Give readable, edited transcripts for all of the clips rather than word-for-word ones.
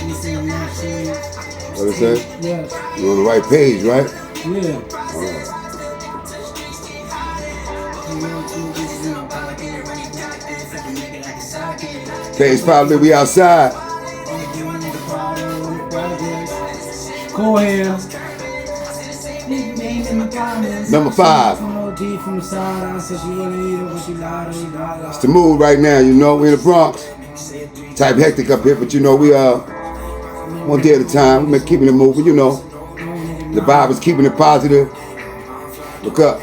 What it say? Yes. You're on the right page, right? Yeah. Page 5, we outside. Cool here. Number 5. It's the mood right now, you know. We in the Bronx. Type hectic up here, but you know, we one day at a time. We're keeping it moving, you know. The vibe is keeping it positive. Look up.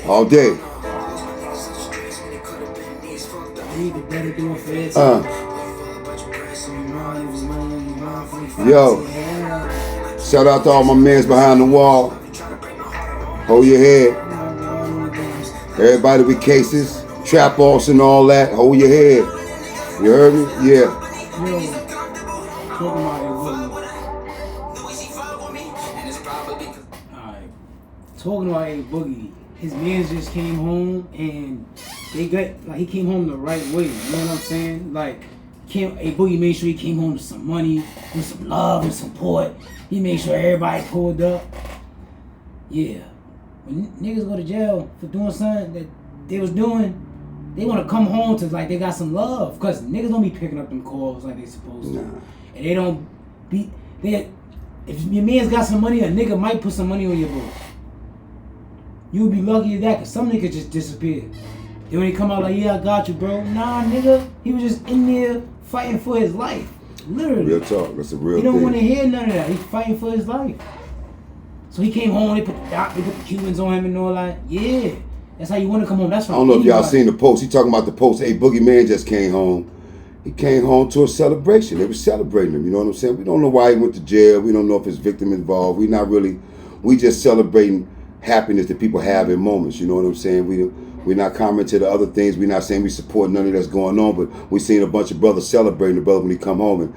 All day. Yo. Shout out to all my mans behind the wall. Hold your head. Everybody with cases, trap offs and all that. Hold your head. You heard me? Yeah. Talking about A Boogie, his man just came home and they got he came home the right way. You know what I'm saying? Like, A Boogie made sure he came home with some money, with some love and support. He made sure everybody pulled up. Yeah. When niggas go to jail for doing something that they was doing, they want to come home to like they got some love. Cause niggas don't be picking up them calls like they supposed to. And they don't be if your man's got some money, a nigga might put some money on your books. You would be lucky at that, cause some niggas just disappeared. Then when they come out like, yeah, I got you, bro. Nah, nigga, he was just in there fighting for his life. Literally. Real talk, that's a real thing. He don't want to hear none of that. He's fighting for his life. So he came home, they put the Cubans on him and all that. Yeah, that's how you want to come home. That's I don't know if y'all seen the post. He talking about the post. Hey, Boogie Man just came home. He came home to a celebration. They were celebrating him. You know what I'm saying? We don't know why he went to jail. We don't know if his victim involved. We just celebrating happiness that people have in moments. You know what I'm saying? We're not commenting to the other things. We're not saying we support none of that's going on, but we seen a bunch of brothers celebrating the brother when he come home. And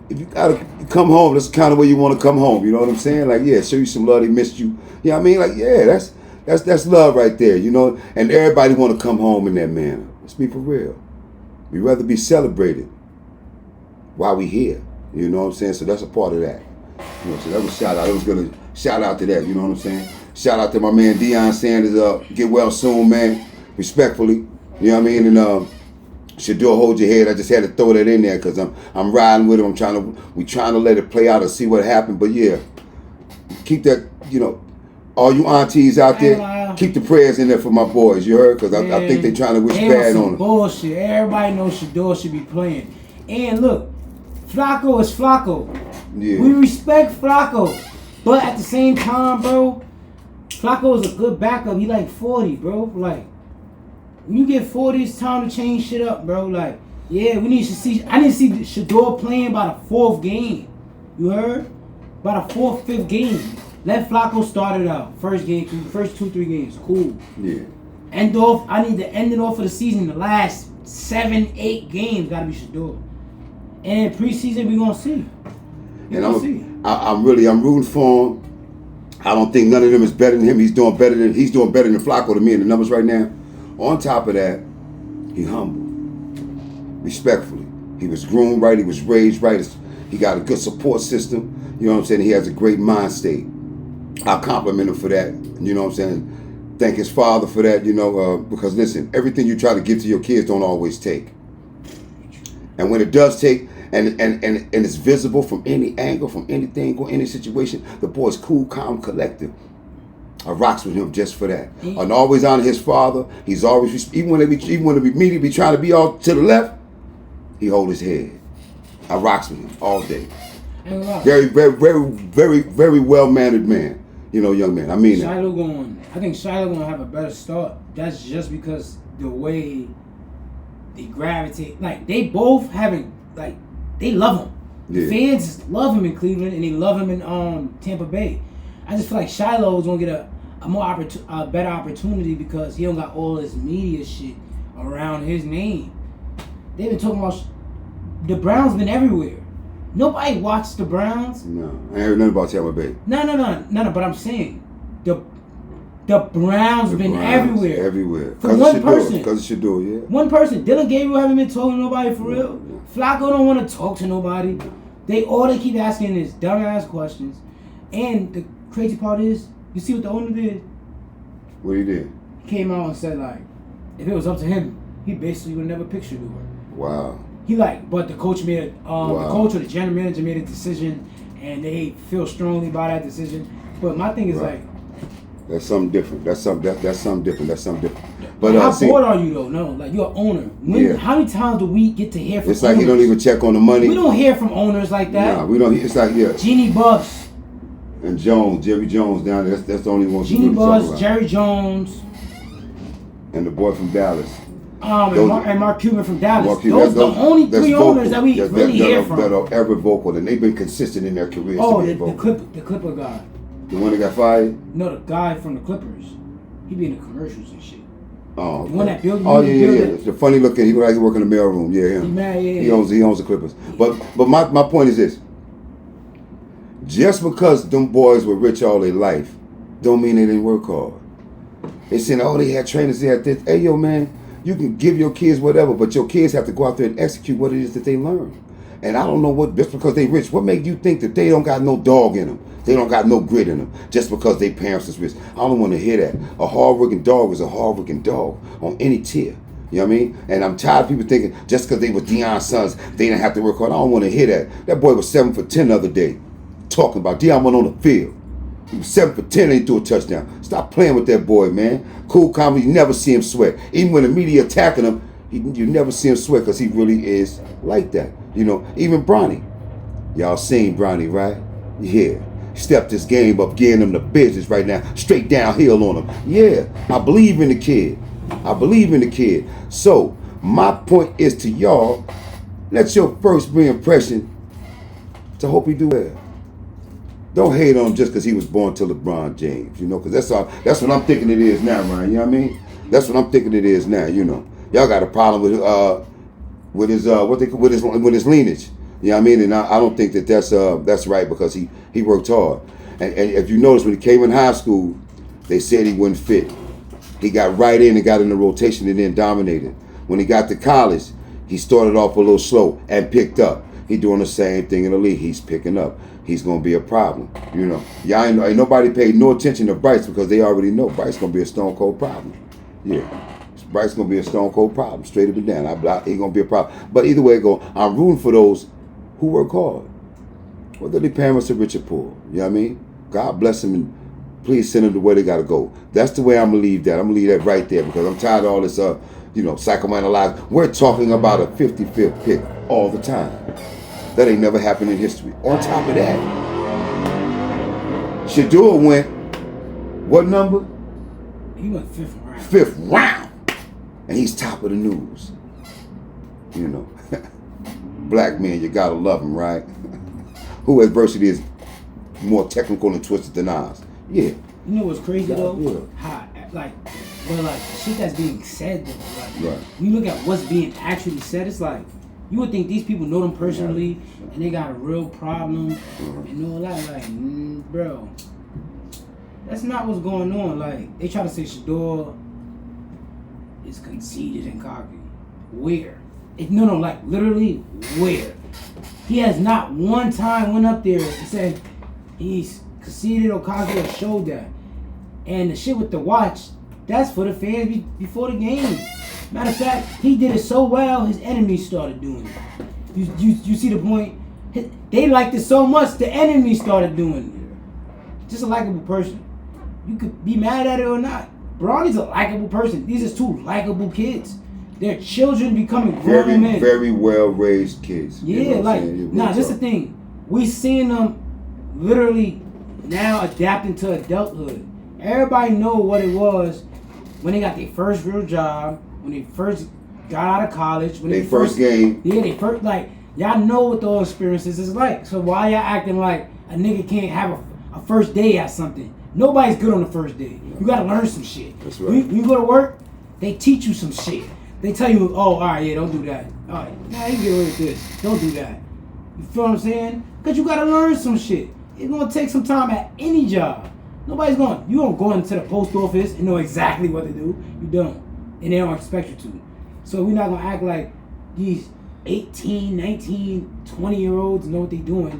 if you gotta come home, that's kind of where you want to come home. You know what I'm saying? Like, yeah, show you some love. They missed you. You know what I mean? Like, yeah, that's love right there. You know, and everybody want to come home in that manner. Let's be for real. We rather be celebrated while we here. You know what I'm saying? So that's a part of that. You know, so that was shout out. I was gonna shout out to that. You know what I'm saying? Shout out to my man Deion Sanders. Get well soon, man. Respectfully. You know what I mean? And Shador, hold your head. I just had to throw that in there because I'm riding with him. We trying to let it play out and see what happened. But yeah, keep that. You know, all you aunties out there, keep the prayers in there for my boys. You heard? Because I think they trying to wish bad on them. Bullshit. Everybody knows Shador should be playing. And look, Flacco is Flacco. Yeah. We respect Flacco, but at the same time, bro, Flacco is a good backup. He like 40, bro. Like, when you get 40, it's time to change shit up, bro. Like, yeah, we need to see. I didn't see Shador playing by the 4th game. You heard? By the 4th, 5th game. Let Flacco start it out. First 2-3 games. Cool. Yeah. I need to end it off for the season. The last 7-8 games gotta be Shador. And in preseason, we gonna see. I'm rooting for him. I don't think none of them is better than him. He's doing better than Flacco to me in the numbers right now. On top of that, he humble, respectfully. He was groomed right. He was raised right. He got a good support system. You know what I'm saying? He has a great mind state. I compliment him for that. You know what I'm saying? Thank his father for that. You know, because listen, everything you try to give to your kids don't always take. And when it does take, and it's visible from any angle, from anything, or any situation, the boy's cool, calm, collective. I rocks with him just for that. And always honor his father. He's always, even when the media be trying to be all to the left, he hold his head. I rocks with him all day. Very, very, very, very, very well-mannered man. You know, young man. I mean that. I think Shiloh gonna have a better start. That's just because the way they gravitate. Like, they both having, like, they love him. Yeah. Fans love him in Cleveland and they love him in Tampa Bay. I just feel like Shiloh is gonna get a better opportunity because he don't got all this media shit around his name. They've been talking about the Browns been everywhere. Nobody watched the Browns. No, I ain't heard nothing about Tampa Bay. No. But I'm saying The Browns The been Browns, everywhere. Everywhere. For one person. Because it should do it, yeah. One person. Dylan Gabriel haven't been talking to nobody for real. Yeah. Flacco don't want to talk to nobody. All they keep asking is dumbass questions. And the crazy part is, you see what the owner did? What he did? He came out and said, like, if it was up to him, he basically would never picture do it. Wow. He but the coach made the coach or the general manager made a decision, and they feel strongly about that decision. But my thing is that's something different. That's something different. But how bored are you though? No, like you're an owner. How many times do we get to hear from? It's like owners? he don't even check on the money. We don't hear from owners like that. Nah, we don't. It's like Jeannie Buss and Jerry Jones down there. That's the only one. Jeannie Buss, Jerry Jones, and the boy from Dallas. And Mark Cuban from Dallas. Those are the only three owners that we really hear from. That are ever vocal, and they've been consistent in their careers. The Clipper guy. The one that got fired? No, the guy from the Clippers. He be in the commercials and shit. Oh, okay. The one that built. Oh yeah. The funny looking. He like he work in the mailroom. Yeah, him. He owns the Clippers. But my point is this. Just because them boys were rich all their life, don't mean they didn't work hard. They saying, they had trainers, they had this. Hey, yo, man, you can give your kids whatever, but your kids have to go out there and execute what it is that they learn. And I don't know what, just because they rich, what make you think that they don't got no dog in them? They don't got no grit in them just because they parents is rich. I don't want to hear that. A hard-working dog is a hard-working dog on any tier. You know what I mean? And I'm tired of people thinking just because they were Deion's sons, they didn't have to work hard. I don't want to hear that. That boy was 7 for 10 the other day talking about Deion went on the field. He was 7 for 10 and he threw a touchdown. Stop playing with that boy, man. Cool, calm, you never see him sweat. Even when the media attacking him, you never see him sweat because he really is like that. You know, even Bronny. Y'all seen Bronny, right? Yeah. Stepped his game up, getting him the business right now. Straight downhill on him. Yeah, I believe in the kid. So, my point is to y'all, let your first impression to hope he do well. Don't hate on him just because he was born to LeBron James, you know, because that's what I'm thinking it is now, Ryan. You know what I mean? That's what I'm thinking it is now, you know. Y'all got a problem with his lineage. You know what I mean? And I don't think that's right because he worked hard. And if you notice, when he came in high school, they said he wouldn't fit. He got right in and got in the rotation and then dominated. When he got to college, he started off a little slow and picked up. He doing the same thing in the league. He's picking up. He's gonna be a problem. You know, y'all ain't nobody paid no attention to Bryce because they already know Bryce gonna be a stone cold problem. Yeah, Bryce gonna be a stone cold problem, straight up and down. He gonna be a problem. But either way it go, I'm rooting for those who work hard, whether their parents are rich or poor. You know what I mean? God bless them and please send them to where they gotta go. That's the way I'm gonna leave that. I'm gonna leave that right there because I'm tired of all this, psychoanalyzing. We're talking about a 55th pick all the time. That ain't never happened in history. On top of that, Shedeur went, what number? He went 5th round. 5th round. And he's top of the news. You know. Black men, you gotta love him, right? Who adversity is more technical and twisted than ours. Yeah. You know what's crazy though? Yeah. How, shit that's being said though. Right. When you look at what's being actually said, it's like, you would think these people know them personally and they got a real problem and all that. Like, bro, that's not what's going on. Like, they try to say Shedeur is conceited and cocky. Where? Literally, where? He has not one time went up there and said he's conceited or cocky or showed that. And the shit with the watch, that's for the fans before the game. Matter of fact, he did it so well, his enemies started doing it. You see the point? They liked it so much, the enemies started doing it. Just a likable person. You could be mad at it or not. Bronny's a likable person. These are two likable kids. They're children becoming grown men. Very well-raised kids. Yeah, that's the thing. We seeing them literally now adapting to adulthood. Everybody know what it was when they got their first real job, when they first got out of college, when they first game. Yeah, they first, y'all know what those experiences is like. So why y'all acting like a nigga can't have a first day at something? Nobody's good on the first day. You gotta learn some shit. That's right. When you go to work, they teach you some shit. They tell you, oh, all right, yeah, don't do that. All right, now you get away with this. Don't do that. You feel what I'm saying? Because you gotta learn some shit. It's gonna take some time at any job. Nobody's going. You don't go into the post office and know exactly what to do. You don't, and they don't expect you to. So we're not gonna act like these 18, 19, 20-year-olds know what they're doing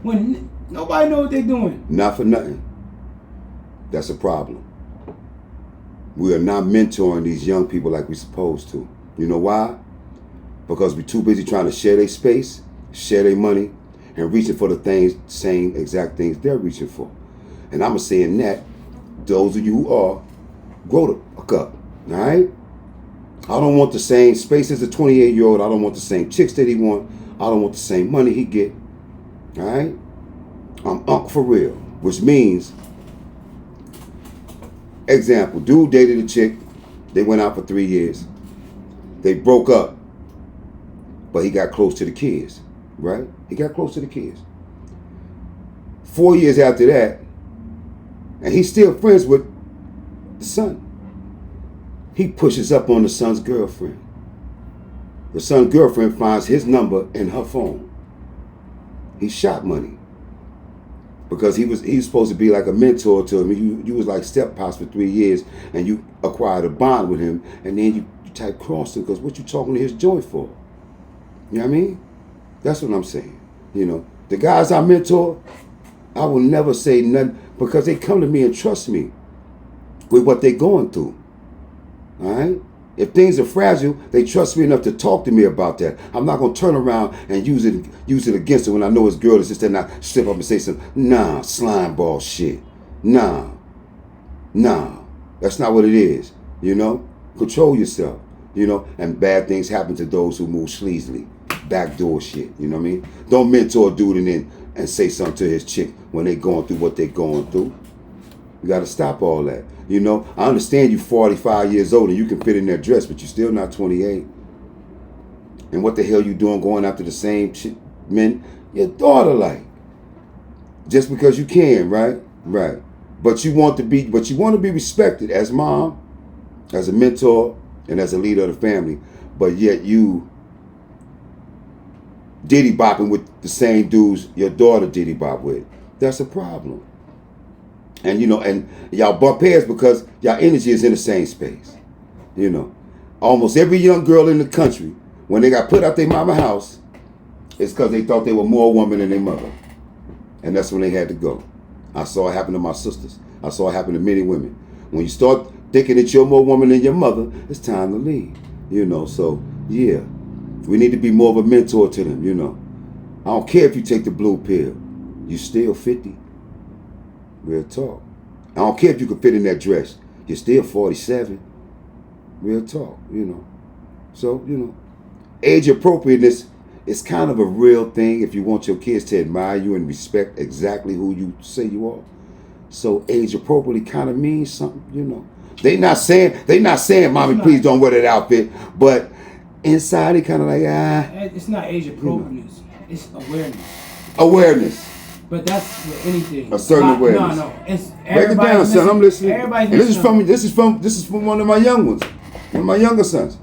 when nobody knows what they're doing. Not for nothing. That's a problem. We are not mentoring these young people like we're supposed to. You know why? Because we're too busy trying to share their space, share their money, and reaching for the things, same exact things they're reaching for. And I'm saying that those of you who are, grow the fuck up. All right? I don't want the same space as a 28-year-old. I don't want the same chicks that he want. I don't want the same money he get. All right? I'm unk for real, which means, example, dude dated a chick. They went out for 3 years. They broke up, but he got close to the kids, right? He got close to the kids. 4 years after that, and he's still friends with the son. He pushes up on the son's girlfriend. The son's girlfriend finds his number in her phone. He shot money. Because he was supposed to be like a mentor to him. You was like step pops for 3 years, and you acquired a bond with him, and then you type cross him because what you talking to his joint for? You know what I mean? That's what I'm saying. You know, the guys I mentor, I will never say nothing because they come to me and trust me with what they're going through. All right? If things are fragile, they trust me enough to talk to me about that. I'm not going to turn around and use it against her when I know his girl is just then I slip up and say something. Nah, slime ball shit. Nah. That's not what it is. You know? Control yourself. You know? And bad things happen to those who move sleazily. Backdoor shit. You know what I mean? Don't mentor a dude and say something to his chick when they going through what they going through. You got to stop all that. You know, I understand you 45 years old and you can fit in that dress, but you're still not 28. And what the hell you doing going after the same men your daughter like? Just because you can, right? Right. But you want to be respected as mom, as a mentor, and as a leader of the family. But yet you diddy bopping with the same dudes your daughter diddy bop with. That's a problem. And you know, and y'all bump heads because y'all energy is in the same space. You know, almost every young girl in the country, when they got put out their mama house, it's because they thought they were more woman than their mother. And that's when they had to go. I saw it happen to my sisters. I saw it happen to many women. When you start thinking that you're more woman than your mother, it's time to leave. You know, so yeah, we need to be more of a mentor to them, you know. I don't care if you take the blue pill. You still 50. Real talk. I don't care if you can fit in that dress. You're still 47. Real talk, you know. So, you know, age appropriateness is kind of a real thing if you want your kids to admire you and respect exactly who you say you are. So age appropriately kind of means something, you know. They not saying, mommy, please don't wear that outfit, but inside they kind of like, It's not age appropriateness. It's awareness. Awareness. But that's with anything. A certain awareness. No. It's break it down, son. I'm listening. Everybody's and this is from one of my young ones, one of my younger sons.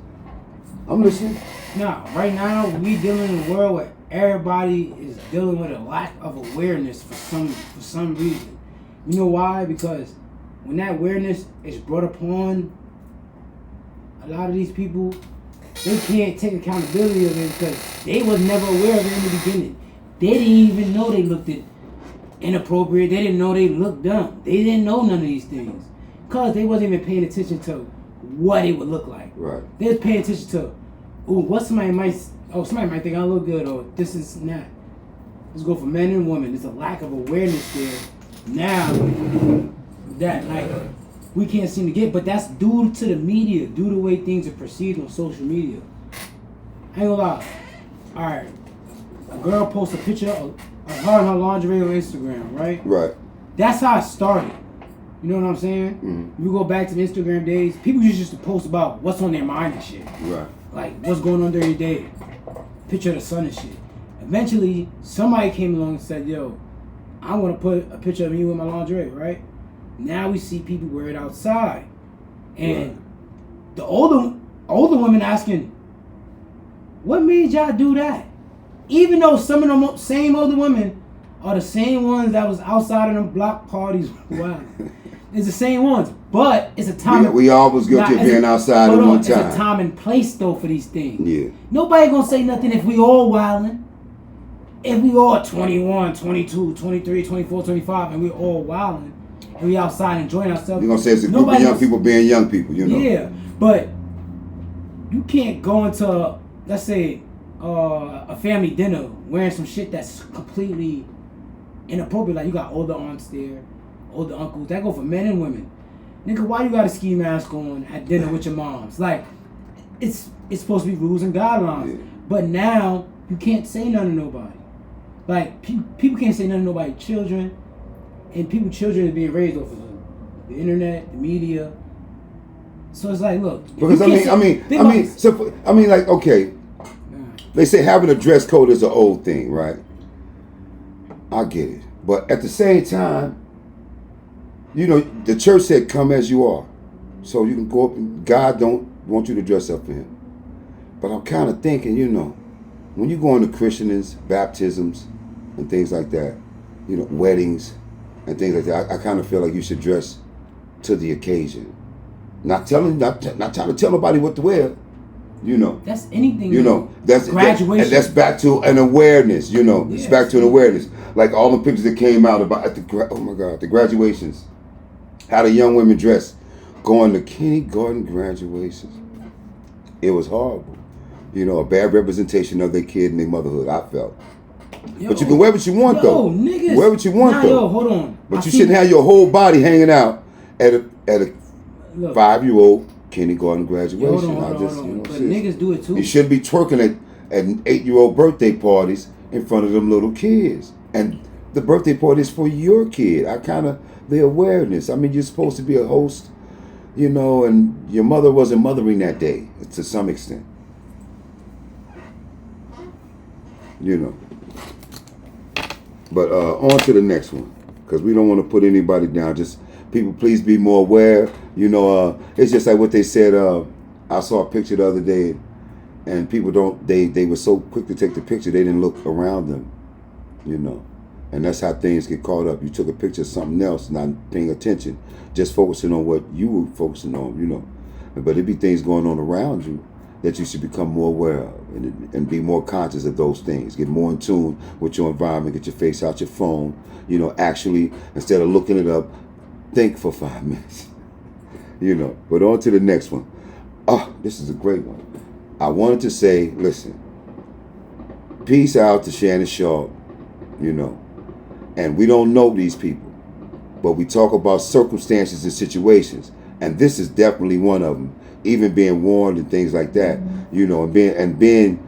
I'm listening. No, right now we dealing in a world where everybody is dealing with a lack of awareness for some reason. You know why? Because when that awareness is brought upon a lot of these people, they can't take accountability of it because they was never aware of it in the beginning. They didn't even know they looked inappropriate. They didn't know they looked dumb. They didn't know none of these things because they wasn't even paying attention to what it would look like. Right. They was paying attention to, what somebody might think I look good, or this is not. Let's go for men and women. There's a lack of awareness there now that like we can't seem to get, but that's due to the media, due to the way things are perceived on social media. I ain't gonna lie. All right, a girl posts a picture of her and her lingerie on Instagram, right? Right. That's how it started. You know what I'm saying? Mm-hmm. You go back to the Instagram days, people used to post about what's on their mind and shit. Right. Like what's going on during the day. Picture of the sun and shit. Eventually, somebody came along and said, yo, I want to put a picture of me with my lingerie, right? Now we see people wear it outside. And the older women asking, what made y'all do that? Even though some of them same older women are the same ones that was outside of them block parties. Wow. It's the same ones, but it's a time. We all was guilty of being outside at one time. It's a time and place though for these things. Yeah. Nobody gonna say nothing if we all wildin'. If we all 21, 22, 23, 24, 25, and we all wildin', and we outside enjoying ourselves. You're gonna say it's a group of young people being young people, you know? Yeah, but you can't go into, let's say, a family dinner wearing some shit that's completely inappropriate. Like you got older aunts there, older uncles. That go for men and women. Nigga, why you got a ski mask on at dinner with your moms? Like, it's supposed to be rules and guidelines. Yeah. But now you can't say nothing to nobody. Like people can't say nothing to nobody. Children, and children are being raised off of the internet, the media. So it's like, look. Because like, okay. They say having a dress code is an old thing, right? I get it. But at the same time, you know, the church said, come as you are. So you can go up and God don't want you to dress up for him. But I'm kind of thinking, you know, when you go into christenings, baptisms, and things like that, you know, weddings and things like that, I kind of feel like you should dress to the occasion. Not trying to tell nobody what to wear. You know, that's anything. You know, that's graduation. And that's back to an awareness. You know, it's back to an awareness. Like all the pictures that came out about at the graduations, how the young women dress, going to kindergarten graduations. It was horrible. You know, a bad representation of their kid and their motherhood. I felt. But you can wear what you want though. Niggas, wear what you want though. Yo, hold on. But you shouldn't have your whole body hanging out at a 5-year-old. Kindergarten graduation. Hold on. But niggas do it too. You shouldn't be twerking at 8-year-old birthday parties in front of them little kids. And the birthday party is for your kid. The awareness. I mean, you're supposed to be a host, you know, and your mother wasn't mothering that day to some extent. You know. But on to the next one. Because we don't want to put anybody down. Just people, please be more aware. You know, it's just like what they said. I saw a picture the other day, and people they were so quick to take the picture, they didn't look around them, you know. And that's how things get caught up. You took a picture of something else, not paying attention, just focusing on what you were focusing on, you know. But it be things going on around you that you should become more aware of and be more conscious of those things. Get more in tune with your environment, get your face out your phone, you know, actually, instead of looking it up, think for 5 minutes. You know, but on to the next one. Oh, this is a great one. I wanted to say, listen, peace out to Shannon Sharpe, you know. And we don't know these people, but we talk about circumstances and situations. And this is definitely one of them. Even being warned and things like that, you know, and being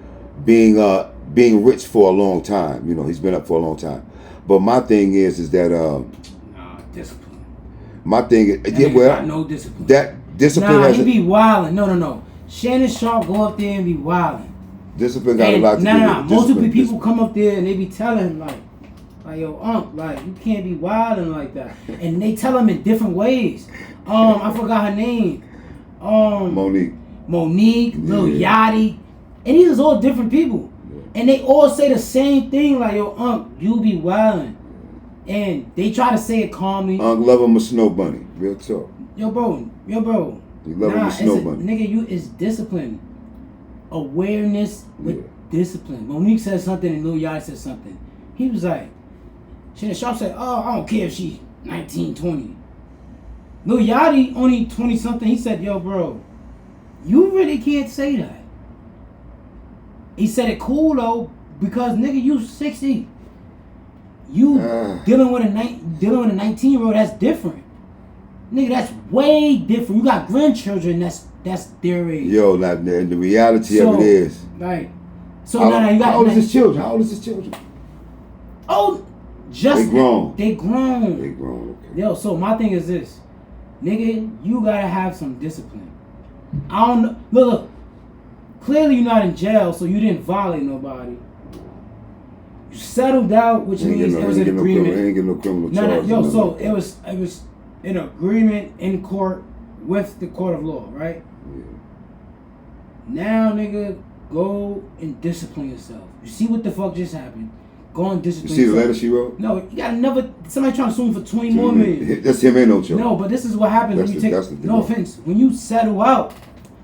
rich for a long time. You know, he's been up for a long time. But my thing is that discipline. My thing, got no discipline. That discipline he be wilding. No. Shannon Sharpe go up there and be wilding. Discipline got a lot to do with it. Multiple people come up there and they be telling him like yo, like you can't be wilding like that. And they tell him in different ways. I forgot her name. Monique, Lil Yachty, and these are all different people. Yeah. And they all say the same thing like yo, you be wilding. And they try to say it calmly. Love him a snow bunny. Real talk. Yo, bro. You love him a snow bunny. Nigga, it's discipline. Awareness with discipline. Monique said something and Lil Yachty said something. He was like, Shannon Sharpe said, I don't care if she's 19, 20. Lil Yachty, only 20 something, he said, yo, bro, you really can't say that. He said it cool though, because nigga, you 60. You dealing with a 19-year-old, that's different. Nigga, that's way different. You got grandchildren, that's their age. Yo, the reality of it is. Right. So now you got. How old is his children? Oh, they grown. They grown. Okay. Yo, so my thing is this. Nigga, you gotta have some discipline. I don't know. Look. Clearly you're not in jail, so you didn't violate nobody. You settled out, which means it was an agreement. Ain't getting no criminal charges. Yo, so it was an agreement in court with the court of law, right? Yeah. Now, nigga, go and discipline yourself. You see what the fuck just happened? going dish. You see the letter she wrote? No, you got another. Somebody trying to sue him for 20 more million. That's him, ain't no joke. No, but this is what happens when you take. No offense, when you settle out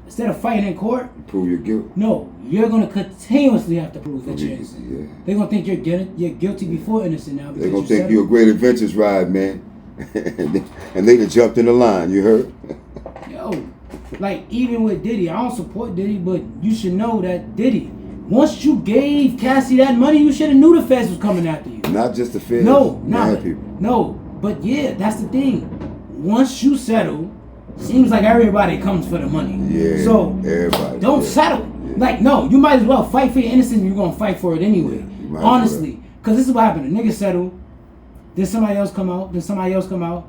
instead of fighting in court, you prove your guilt. No, you're gonna continuously have to prove that you're innocent. Yeah. They're gonna think you're guilty before innocent now. They're gonna think you're a great adventures ride, man. And they done jumped in the line. You heard? Yo, like even with Diddy, I don't support Diddy, but you should know that Diddy. Once you gave Cassie that money, you should have knew the feds was coming after you. Not just the feds. No, people. No, but yeah, that's the thing. Once you settle, seems like everybody comes for the money. Yeah. So everybody. Don't settle. Yeah. Like no, you might as well fight for your innocence. You're gonna fight for it anyway. Yeah, honestly, because this is what happened. A nigga settle, then somebody else come out, then somebody else come out.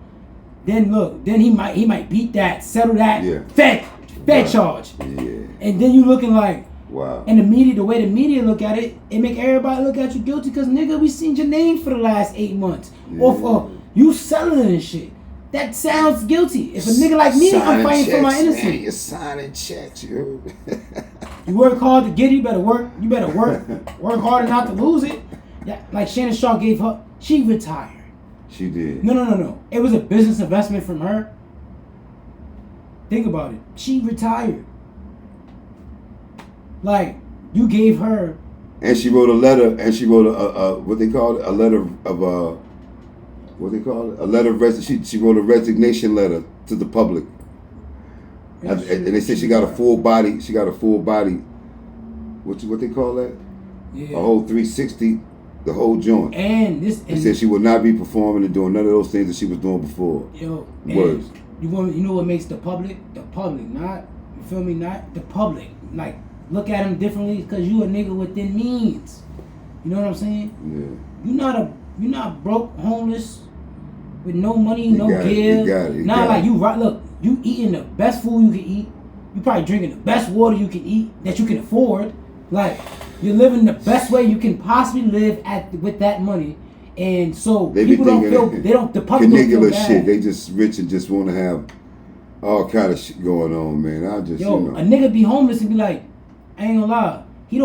Then look, then he might beat that, settle that, fed charge. Yeah. And then you looking like. Wow. And the way the media look at it, it make everybody look at you guilty because nigga, we seen your name for the last 8 months. Yeah. Or you selling and shit. That sounds guilty. If a nigga like me, I'm fighting for my innocence. Man, you're signing checks, you. You work hard to get it, you better work work harder not to lose it. Yeah, like Shannon Sharp gave her, she retired. She did. No. It was a business investment from her. Think about it. She retired. Like, you gave her... And she wrote a letter, and she wrote a what they call it? A letter of, what they call it? A letter of she wrote a resignation letter to the public. And they said she got a full body, what they call that? Yeah. A whole 360, the whole joint. And this... They said she would not be performing and doing none of those things that she was doing before. Yo, words. You know what makes the public, not, you feel me, not the public, like... Look at him differently because you a nigga within means. You know what I'm saying? Yeah. You not broke, homeless, with no money, no gear. Look, you eating the best food you can eat. You probably drinking the best water you can eat that you can afford. Like you're living the best way you can possibly live with that money. And so people don't feel the public don't feel bad. Shit. They just rich and just want to have all kind of shit going on, man. A nigga be homeless and be like, I ain't gonna lie. He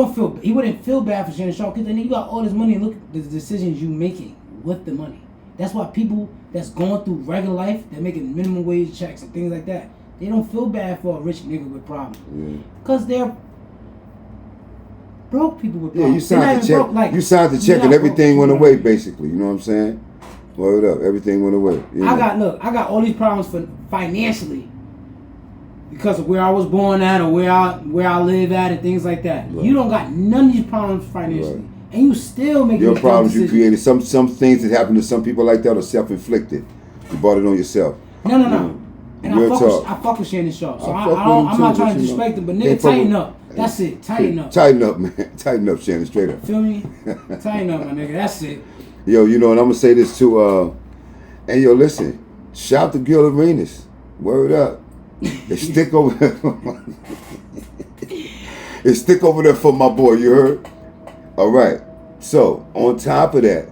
wouldn't feel bad for Shannon Sharp because then you got all this money and look at the decisions you making with the money. That's why people that's going through regular life, they're making minimum wage checks and things like that. They don't feel bad for a rich nigga with problems. Because they're broke people with problems. Yeah, you signed the check and everything went away basically. You know what I'm saying? Word up, everything went away. I got all these problems financially. Because of where I was born at or where I live at and things like that. Right. You don't got none of these problems financially. Right. And you still making your problems you created. Some things that happen to some people like that are self-inflicted. You brought it on yourself. No. And I fuck with Shannon Sharp. So I'm not trying to disrespect him, but nigga, tighten up. That's it. Tighten up. Tighten up, man. Tighten up, Shannon. Straight up. Feel me? Tighten up, my nigga. That's it. Yo, and I'm going to say this too. And yo, listen. Shout to Gil Arenas. Word up. It's stick over there. It's stick over there for my boy. You heard? All right. So on top of that,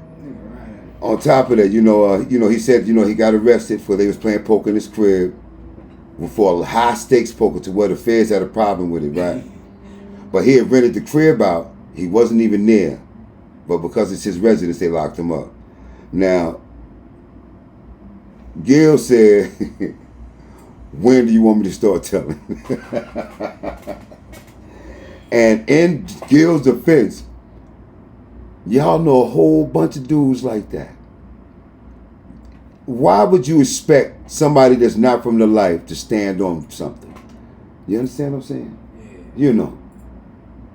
he said, he got arrested for they was playing poker in his crib for a high stakes poker to where the feds had a problem with it, right? But he had rented the crib out. He wasn't even there, but because it's his residence, they locked him up. Now, Gil said. When do you want me to start telling? And in Gil's defense, y'all know a whole bunch of dudes like that. Why would you expect somebody that's not from the life to stand on something? You understand what I'm saying? Yeah.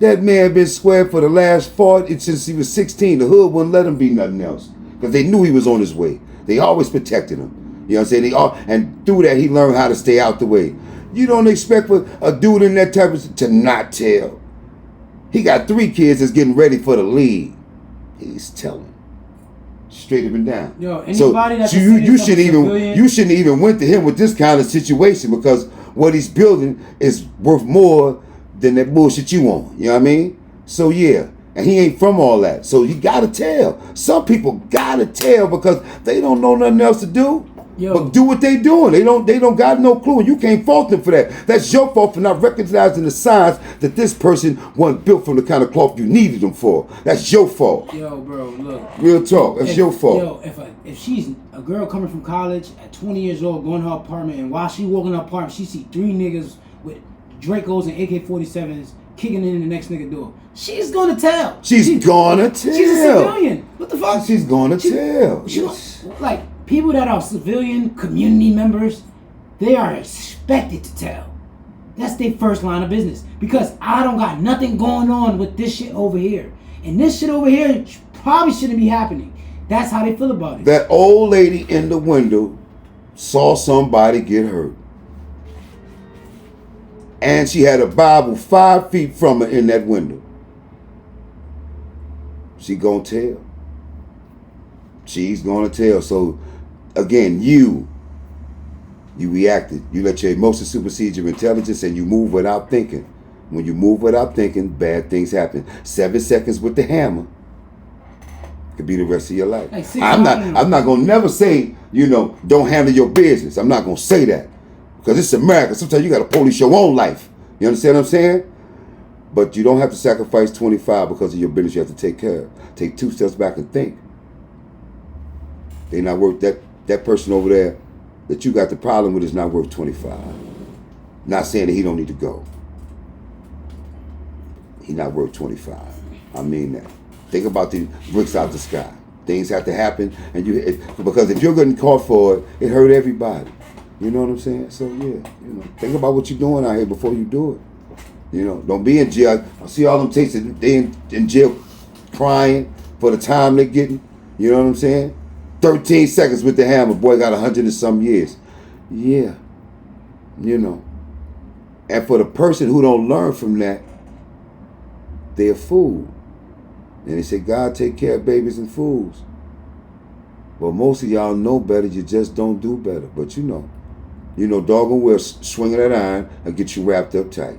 That man been square for the last 40 since he was 16. The hood wouldn't let him be nothing else because they knew he was on his way. They always protected him. You know what I'm saying? And through that, he learned how to stay out the way. You don't expect for a dude in that type of to not tell. He got 3 kids that's getting ready for the league. He's telling. Straight up and down. Yo, anybody you shouldn't even went to him with this kind of situation because what he's building is worth more than that bullshit you want. You know what I mean? So yeah. And he ain't from all that. So you gotta tell. Some people gotta tell because they don't know nothing else to do. Yo. But do what they doing. They don't got no clue. And you can't fault them for that. That's your fault for not recognizing the signs that this person wasn't built from the kind of cloth you needed them for. That's your fault. Yo, bro, look. Real talk. That's your fault. Yo, if she's a girl coming from college at 20 years old, going to her apartment, and while she walking in her apartment, she see 3 niggas with Dracos and AK-47s kicking in the next nigga door. She's gonna tell. She's gonna tell. She's a civilian. What the fuck? She's gonna tell. Like, people that are civilian community members, they are expected to tell. That's their first line of business. Because I don't got nothing going on with this shit over here. And this shit over here probably shouldn't be happening. That's how they feel about it. That old lady in the window saw somebody get hurt. And she had a Bible 5 feet from her in that window. She gonna tell. She's gonna tell. So, again, you reacted. You let your emotions supersede your intelligence and you move without thinking. When you move without thinking, bad things happen. 7 seconds with the hammer could be the rest of your life. Like I'm not gonna never say, don't handle your business. I'm not gonna say that. Because it's America. Sometimes you gotta police your own life. You understand what I'm saying? But you don't have to sacrifice 25 because of your business you have to take care of. Take 2 steps back and think. They not worth that person over there that you got the problem with is not worth 25. Not saying that he don't need to go. He not worth 25. I mean that. Think about the bricks out the sky. Things have to happen, and because if you're getting caught for it, it hurt everybody. You know what I'm saying? So yeah, think about what you're doing out here before you do it. Don't be in jail. I see all them tapes that they in jail crying for the time they're getting. You know what I'm saying? 13 seconds with the hammer. Boy got 100 and some years. Yeah. And for the person who don't learn from that, they're a fool. And they say, God take care of babies and fools. Well, most of y'all know better. You just don't do better. But dog and will swinging that iron and get you wrapped up tight.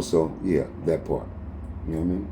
So, yeah, that part. You know what I mean?